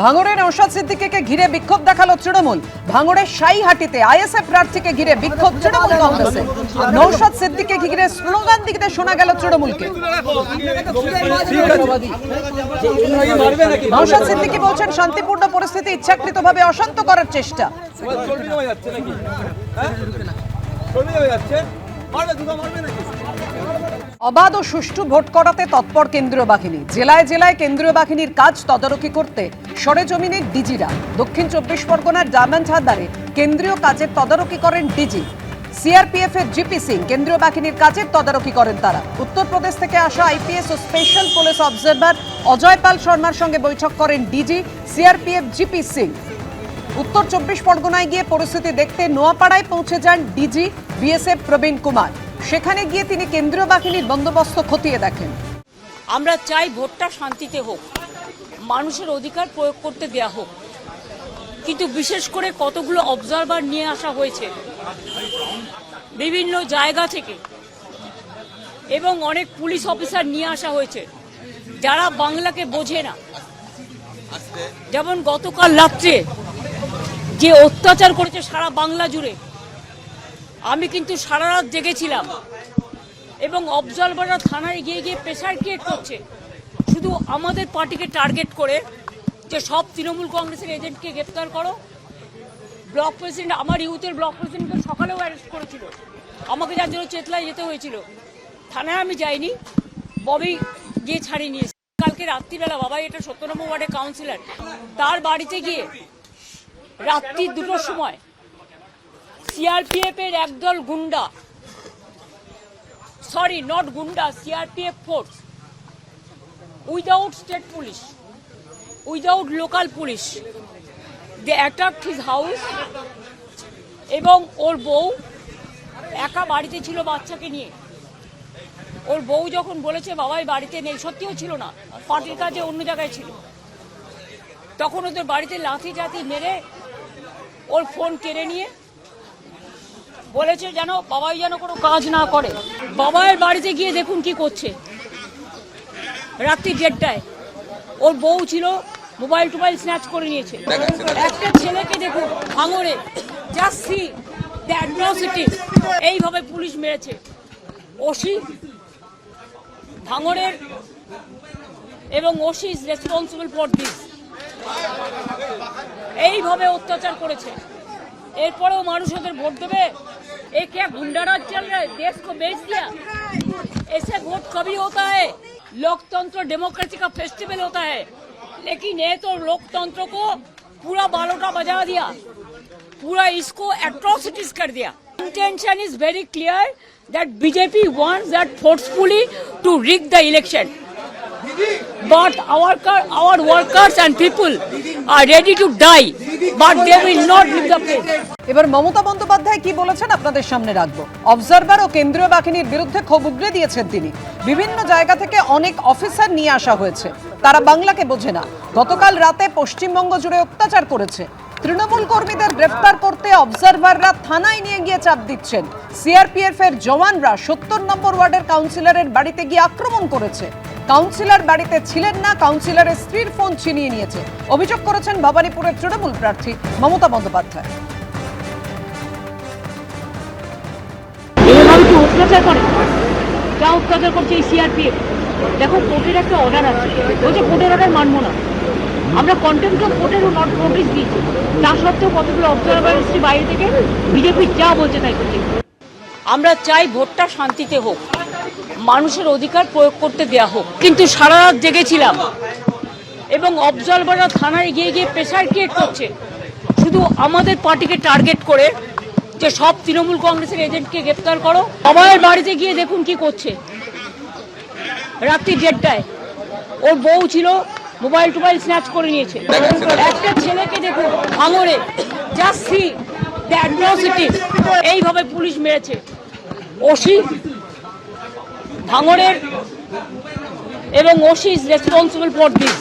ভাঙড়ে নওশাদ সিদ্দিকীকে ঘিরে বিক্ষোভ দেখালো তৃণমূল। ভাঙড়ের সাইহাটিতে আইএসএফ প্রার্থীকে ঘিরে বিক্ষোভ তৃণমূল কংগ্রেসে। নওশাদ সিদ্দিকীকে ঘিরে স্লোগান দিতে শোনা গেল তৃণমূলকে। নওশাদ সিদ্দিকী বলছেন, শান্তিপূর্ণ পরিস্থিতি ইচ্ছাকৃতভাবে অশান্ত করার চেষ্টা। অবাধ ও সুষ্ঠু ভোট করাতে তৎপর কেন্দ্রীয় বাহিনী। জেলায় জেলায় কেন্দ্রীয় বাহিনীর কাজ তদারকি করতে সরেজমিনের ডিজিরা। দক্ষিণ 24 পরগনার ডায়মন্ড হারবারে কেন্দ্রীয় কাজের তদারকি করেন ডিজি। সিআরপিএফ এর জিপি সিং কেন্দ্রীয় বাহিনীর কাজের তদারকি করেন তারা। উত্তরপ্রদেশ থেকে আসা আইপিএস ও স্পেশাল পুলিশ অবজারভার অজয় পাল শর্মার সঙ্গে বৈঠক করেন ডিজি সিআরপিএফ জিপি সিং। উত্তর 24 পরগনায় গিয়ে পরিস্থিতি দেখতে নোয়াপাড়ায় পৌঁছে যান ডিজি বিএসএফ প্রবীণ কুমার। সেখানে গিয়ে তিনি কেন্দ্রীয় বাহিনীর বন্দোবস্ত খতিয়ে দেখেন। আমরা চাই ভোটটা শান্তিতে হোক, মানুষের অধিকার প্রয়োগ করতে দেয়া হোক, কিন্তু বিশেষ করে কতগুলো অবজারভার নিয়ে আসা হয়েছে বিভিন্ন জায়গা থেকে এবং অনেক পুলিশ অফিসার নিয়ে আসা হয়েছে যারা বাংলাকে বোঝে না। যেমন গতকাল রাত্রে যে অত্যাচার করেছে সারা বাংলা জুড়ে, আমি কিন্তু সারা রাত জেগেছিলাম এবং অবজারভাররা থানায় গিয়ে গিয়ে প্রেসার ক্রিয়েট করছে শুধু আমাদের পার্টিকে টার্গেট করে, যে সব তৃণমূল কংগ্রেসের এজেন্টকে গ্রেপ্তার করো। ব্লক প্রেসিডেন্ট, আমার ইউথের ব্লক প্রেসিডেন্টকে সকালেও অ্যারেস্ট করেছিল, আমাকে যার জন্য চেতলায় যেতে হয়েছিল। থানায় আমি যাইনি, ববি গিয়ে ছাড়িয়ে নিয়েছি। কালকে রাত্রিবেলা বাবাই, এটা 17 নম্বর ওয়ার্ডের কাউন্সিলর, তার বাড়িতে গিয়ে রাত্রি 2টোর সময় সিআরপিএফ এর একদল goonda, sorry not goonda, CRPF force, without state police, without local police, they attacked his house. এবং ওর বউ একা বাড়িতে ছিল বাচ্চাকে নিয়ে। ওর বউ যখন বলেছে বাবাই বাড়িতে নেই, সত্যিও ছিল না, পার্টির কাজে অন্য জায়গায় ছিল, তখন ওদের বাড়িতে লাথি টাথি মেরে ওর ফোন কেড়ে নিয়ে বলেছে যেন বাবাই যেন কোনো কাজ না করে। বাবাইয়ের বাড়িতে গিয়ে দেখুন কি করছে। রাত্রি 1:30টায় ওর বউ ছিল, মোবাইল টোবাইল স্ন্যাচ করে নিয়েছে। একটা ছেলেকে দেখুন ভাঙড়ে, জাস্ট সি দ্য অ্যাট্রসিটি। এইভাবে পুলিশ মেরেছে। ওসি ভাঙড়ের এবং OC is responsible for this. এইভাবে অত্যাচার করেছে। এরপরেও মানুষ ওদের ভোট দেবে? ये क्या गुंडा राज चल रहा है? देश को बेच दिया। ऐसे वोट कभी होता है? लोकतंत्र डेमोक्रेसी का फेस्टिवल होता है, लेकिन ये तो लोकतंत्र को पूरा बालोटा बजा दिया, पूरा इसको एट्रोसिटीज कर दिया। Intention is very clear that BJP wants that forcefully to rig the election, but our workers and people are ready to die, but they will not leave the place. এবার মমতা বন্দ্যোপাধ্যায় কি বলেছেন আপনাদের সামনে রাখবো। অবজারভার ও কেন্দ্রীয় বাহিনীর বিরুদ্ধে ক্ষোভ উগরে দিয়েছেন তিনি। বিভিন্ন জায়গা থেকে অনেক অফিসার নিয়ে আসা হয়েছে, তারা বাংলাকে বোঝে না। গতকাল রাতে পশ্চিমবঙ্গ জুড়ে অত্যাচার করেছে। তৃণমূল কর্মীদের গ্রেফতার করতে অবজারভাররা থানায় নিয়ে গিয়ে চাপ দিচ্ছেন। সিআরপিএফ এর জওয়ানরা 70 নম্বর ওয়ার্ডের কাউন্সিলরের বাড়িতে গিয়ে আক্রমণ করেছে। কাউন্সিলর বাড়িতে ছিলেন না, কাউন্সিলরের স্ত্রীর ফোন ছিনিয়ে নিয়েছে। অভিযোগ করেছেন ভবানীপুরের তৃণমূল প্রার্থী মমতা বন্দ্যোপাধ্যায়। অত্যাচার করে, যা অত্যাচার করছে এই সিআরপিএফ। দেখো, কোর্টের একটা অর্ডার আছে, বলছে কোর্টের অর্ডার মানবো না। আমরা কন্টেম্পট অফ কোর্টের নোটিশ দিয়েছি, তা সত্ত্বেও কতগুলো অবজারভার এসেছে বাইরে থেকে, বিজেপি যা বলছে তাই করছে। আমরা চাই ভোটটা শান্তিতে হোক, মানুষের অধিকার প্রয়োগ করতে দেয়া হোক, কিন্তু সারা রাত জেগেছিলাম এবং অবজারভাররা থানায় গিয়ে গিয়ে প্রেসার ক্রিয়েট করছে শুধু আমাদের পার্টিকে টার্গেট করে, যে সব তৃণমূল কংগ্রেসের এজেন্টকে গ্রেপ্তার করো। বাবাইয়ের বাড়িতে গিয়ে দেখুন কি করছে। রাত্রি 1:30টায় ওর বউ ছিল, মোবাইল টোবাইল স্ন্যাচ করে নিয়েছে। একটা ছেলেকে দেখুন ভাঙড়ে, জাস্ট সি দ্য অ্যাট্রসিটি। এইভাবে পুলিশ মেরেছে। ওসি ভাঙড়ের এবং OC is responsible for this.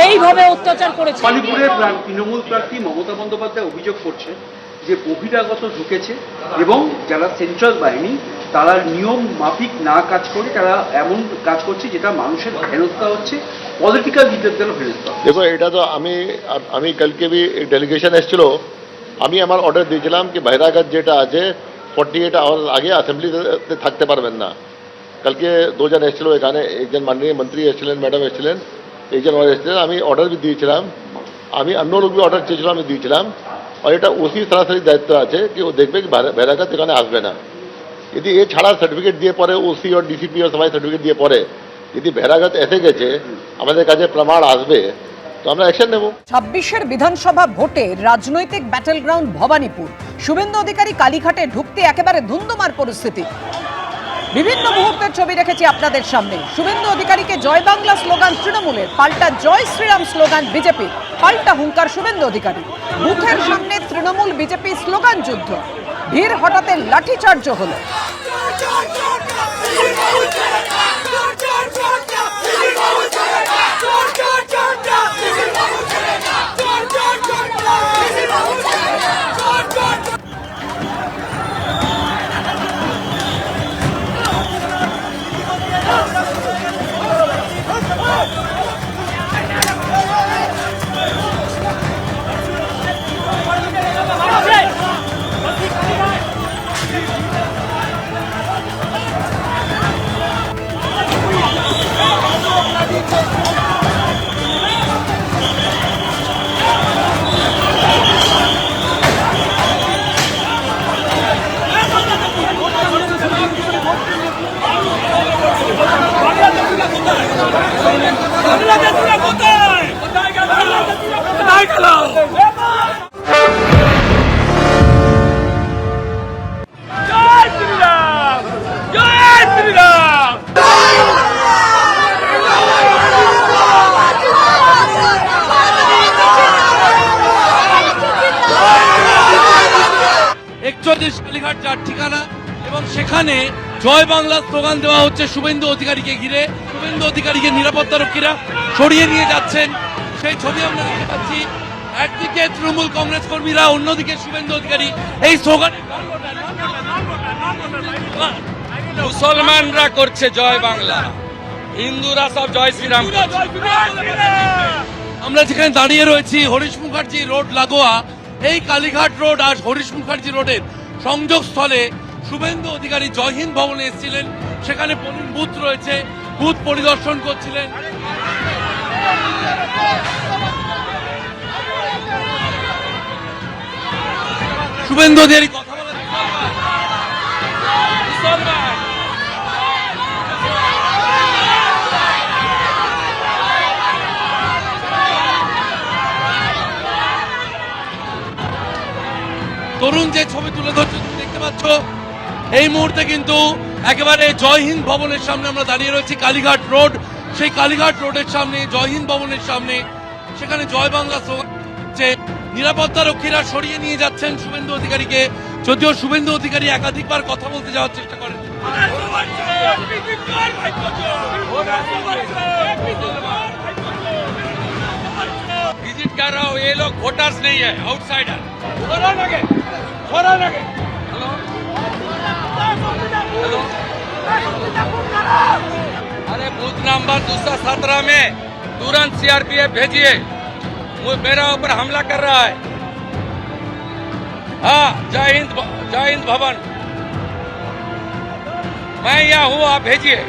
এইভাবে অত্যাচার করেছে। ভবানীপুরের তৃণমূল প্রার্থী মমতা বন্দ্যোপাধ্যায় অভিযোগ করছে যে বহিরাগত ঢুকেছে এবং যারা সেন্ট্রাল বাহিনী তারা নিয়ম মাফিক না কাজ করে তারা এমন কাজ করছে যেটা মানুষের হেনস্থা হচ্ছে, পলিটিক্যাল লিডারদেরও হেনস্থা। দেখো, এটা তো আমি কালকে भी एक डेलीगेशन এসেছিল, আমি আমার অর্ডার দিয়েছিলাম কি বহিরাগত যেটা আছে 48 আওয়ার্স আগে অ্যাসেম্বলিতে থাকতে পারবেন না। কালকে দুজন এসেছিল এখানে, একজন মাননীয় মন্ত্রী এসেছিলেন, ম্যাডাম এসেছিলেন, একজন और এসেছিলেন। আমি অর্ডার भी দিয়েছিলাম, আমি অন্য লোক भी অর্ডার চেয়েছিলাম, আমি দিয়েছিলাম। আর এটা ওসি সরাসরি দায়িত্ব আছে কি ও দেখবে কি বহিরাগত এখানে আসবে না। যদি এ ছাড়া সার্টিফিকেট দিয়ে পরে ওসি और ডিসিপি और সবাই সার্টিফিকেট দিয়ে পরে যদি বহিরাগত এসে গেছে আমাদের কাছে প্রমাণ আসবে তো আমরা অ্যাকশন নেব। 26-এর বিধানসভা ভোটে রাজনৈতিক ব্যাটল গ্রাউন্ড ভবানীপুর। শুভেন্দু অধিকারী কালীঘাটে ঢুকতে একেবারে ধুন্ধুমার পরিস্থিতি। বিভিন্ন মুহূর্তের ছবি রেখেছি আপনাদের সামনে। শুভেন্দু অধিকারীকে জয় বাংলা স্লোগান তৃণমূলের, পাল্টা জয় শ্রীরাম স্লোগান বিজেপির, পাল্টা হুঙ্কার শুভেন্দু অধিকারী। বুথের সামনে তৃণমূল বিজেপি স্লোগান যুদ্ধ, ভিড় হঠাতে লাঠিচার্জ হলো। কালীঘাট যার ঠিকানা এবং সেখানে জয় বাংলা স্লোগান দেওয়া হচ্ছে শুভেন্দু অধিকারীকে ঘিরে। শুভেন্দু অধিকারীকে নিরাপত্তারক্ষীরা সরিয়ে নিয়ে যাচ্ছেন, সেই ছবি আমরা দেখতে পাচ্ছি। একদিকে তৃণমূল কংগ্রেস কর্মীরা, অন্যদিকে শুভেন্দু অধিকারী এই স্লোগান। মুসলমানরা করছে জয় বাংলা, হিন্দুরা সব জয় শ্রীরাম। আমরা যেখানে দাঁড়িয়ে রয়েছি হরিশ মুখার্জি রোড লাগোয়া এই কালীঘাট রোড আর হরিশ মুখার্জি রোডের সংযোগস্থলে শুভেন্দু অধিকারী জয় হিন্দ ভবনে এসেছিলেন। সেখানে পোলিং বুথ রয়েছে, বুথ পরিদর্শন করছিলেন। শুভেন্দু অধিকারী কথা বলে তরুণ যে ছবি তুলে ধরছে তুমি দেখতে পাচ্ছ। এই মুহূর্তে কিন্তু একেবারে জয় হিন্দ ভবনের সামনে আমরা দাঁড়িয়ে রয়েছি, কালীঘাট রোড। সেই কালীঘাট রোডের সামনে জয় হিন্দ ভবনের সামনে সেখানে জয় বাংলা স্লোগান হচ্ছে। নিরাপত্তা রক্ষীরা সরিয়ে নিয়ে যাচ্ছেন শুভেন্দু অধিকারীকে, যদিও শুভেন্দু অধিকারী একাধিকবার কথা বলতে যাওয়ার চেষ্টা করেন। विजिट कर रहा हूँ, ये लोग वोटर्स नहीं है, आउटसाइडर। हेलो, अरे बूथ नंबर 217 में तुरंत सीआरपीएफ भेजिए, वो मेरा ऊपर हमला कर रहा है। हाँ, जय हिंद भवन, मैं यहाँ हूँ, आप भेजिए।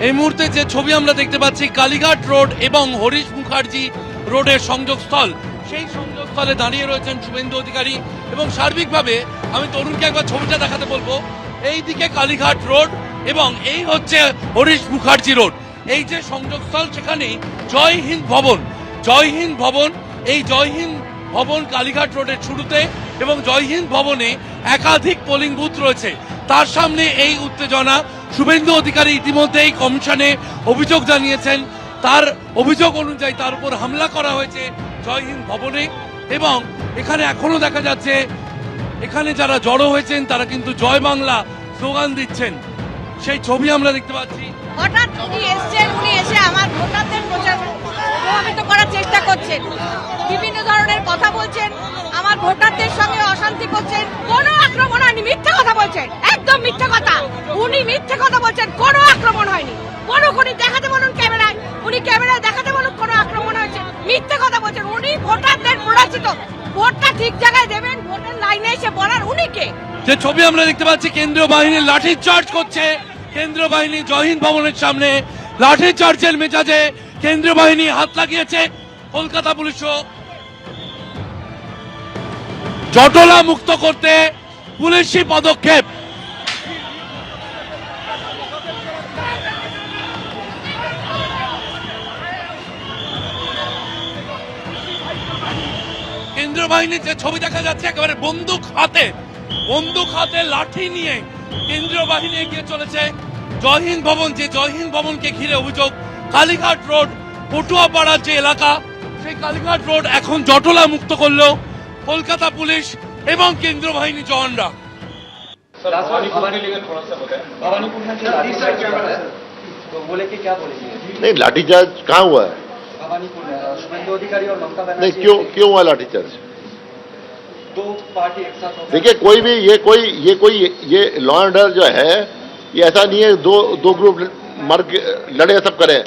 এই মুহূর্তে যে ছবি আমরা দেখতে পাচ্ছি কালীঘাট রোড এবং হরিশ মুখার্জি রোডের সংযোগস্থল, সেই সংযোগস্থলে দাঁড়িয়ে রয়েছেন শুভেন্দু অধিকারী। এবং সার্বিকভাবে আমি তরুণকে একবার ছবিটা দেখাতে বলবো। এই দিকে কালীঘাট রোড এবং এই হচ্ছে হরিশ মুখার্জি রোড, এই যে সংযোগস্থল সেখানে জয় হিন্দ ভবন। জয় হিন্দ ভবন, এই জয় হিন্দ ভবন কালীঘাট রোডের শুরুতে এবং জয় হিন্দ ভবনে একাধিক পোলিং বুথ রয়েছে। তার সামনে এই উত্তেজনা। শুভেন্দু অধিকারী ইতিমধ্যেই কমিশনে অভিযোগ জানিয়েছেন, তার অভিযোগ অনুযায়ী তার উপর হামলা করা হয়েছে জয় হিন্দ ভবনে। এবং এখানে এখনো দেখা যাচ্ছে এখানে যারা জড়ো হয়েছেন তারা কিন্তু জয় বাংলা স্লোগান দিচ্ছেন, সেই ছবি আমরা দেখতে পাচ্ছি। হঠাৎ উনি এসে আমার ভোটারদের প্রচার প্রভাবিত করার চেষ্টা করছেন, বিভিন্ন ধরনের কথা বলছেন, আমার ভোটারদের সঙ্গে অশান্তি করছেন। কোনো আক্রমণ হয়নি, মিথ্যে কথা বলছেন, একদম মিথ্যে কথা। উনি মিথ্যে কথা বলছেন, কোনো আক্রমণ হয়নি। কোনখানি দেখাতে বলুন ক্যামেরায়, উনি ক্যামেরায় দেখাতে বলুন কোনো আক্রমণ হয়েছে, মিথ্যে কথা বলছেন। উনি ভোটারদের প্ররোচিত, ভোটটা ঠিক জায়গায় দেবেন, ভোটের লাইনে এসে বলার উনি কে? যে ছবি আমরা দেখতে পাচ্ছি, কেন্দ্রীয় বাহিনী লাঠি চার্জ করছে। কেন্দ্রীয় বাহিনী জয়হিন্দ ভবনের সামনে লাঠি চার্জের মেজাজে কেন্দ্রীয় বাহিনী হাত লাগিয়েছে। কলকাতা পুলিশও জটলা মুক্ত করতে পুলিশি পদক্ষেপ। কেন্দ্রীয় বাহিনীর যে ছবি দেখা যাচ্ছে, একেবারে বন্দুক হাতে লাঠি নিয়ে কেন্দ্রীয় বাহিনী এগিয়ে চলেছে জয়হিন্দ ভবন। যে জয়হিন্দ ভবনকে ঘিরে অভিযোগ, কালীঘাট রোড পটুয়াপাড়ার যে এলাকা, সেই কালীঘাট রোড এখন জটলা মুক্ত করলো কলকাতা পুলিশ এবং কেন্দ্রীয় বাহিনী জওয়ানরা। तो वो लेके क्या बोलेंगे? नहीं लाठीचार्ज कहाँ हुआ है? भवानीपुर में शुभेंदु अधिकारी और ममता नहीं, बनर्जी क्यों हुआ लाठीचार्ज? दो पार्टी एक साथ होकर देखिए कोई भी ये लॉ एंड ऑर्डर जो है, ये ऐसा नहीं है दो ग्रुप मर के लड़े सब करें।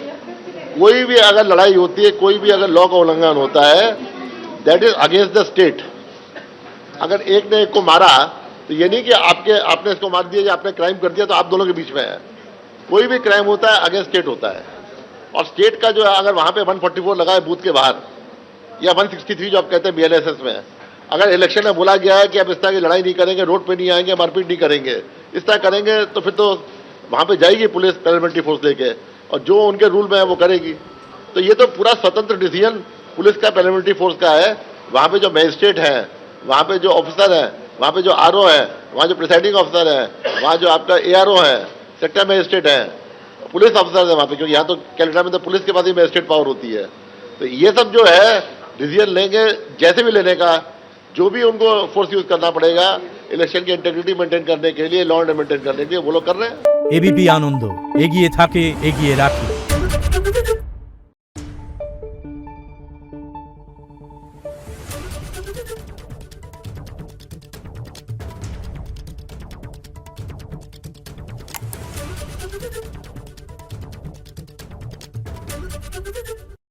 कोई भी अगर लड़ाई होती है, कोई भी अगर लॉ का उल्लंघन होता है, that is against the state. अगर एक ने एक को मारा तो ये नहीं कि आपने इसको मार दिया या आपने क्राइम कर दिया तो आप दोनों के बीच में है। कोई भी क्राइम होता है अगेंस्ट स्टेट होता है, और स्टेट का जो है अगर वहां पे 144 लगा है बूथ के बाहर, या 163 जो आप कहते हैं BLSS में, अगर इलेक्शन में बोला गया है कि अब इस तरह की लड़ाई नहीं करेंगे, रोड पे नहीं आएंगे, मारपीट नहीं करेंगे, इस तरह करेंगे तो फिर तो वहां पे जाएगी पुलिस पैरामिलिट्री फोर्स लेके, और जो उनके रूल में है वो करेगी। तो ये तो पूरा स्वतंत्र डिसीजन पुलिस का पैरामिलिट्री फोर्स का है। वहां पे जो मजिस्ट्रेट है, वहां पे जो ऑफिसर है, वहां पे जो RO है, वहां जो प्रिसाइडिंग ऑफिसर है, वहां जो आपका ARO है, सेक्टर मजिस्ट्रेट है, पुलिस ऑफिसर है वहां पे, क्योंकि यहाँ तो कैलकाटा में तो पुलिस के पास ही मजिस्ट्रेट पावर होती है। तो ये सब जो है डिसीजन लेंगे, जैसे भी लेने का, जो भी उनको फोर्स यूज करना पड़ेगा इलेक्शन की इंटेग्रिटी मेंटेन करने के लिए, लॉ एंड मेंटेन करने के लिए, वो लोग कर रहे हैं। एबीपी आनंद एगिए थाके एगिए राखे।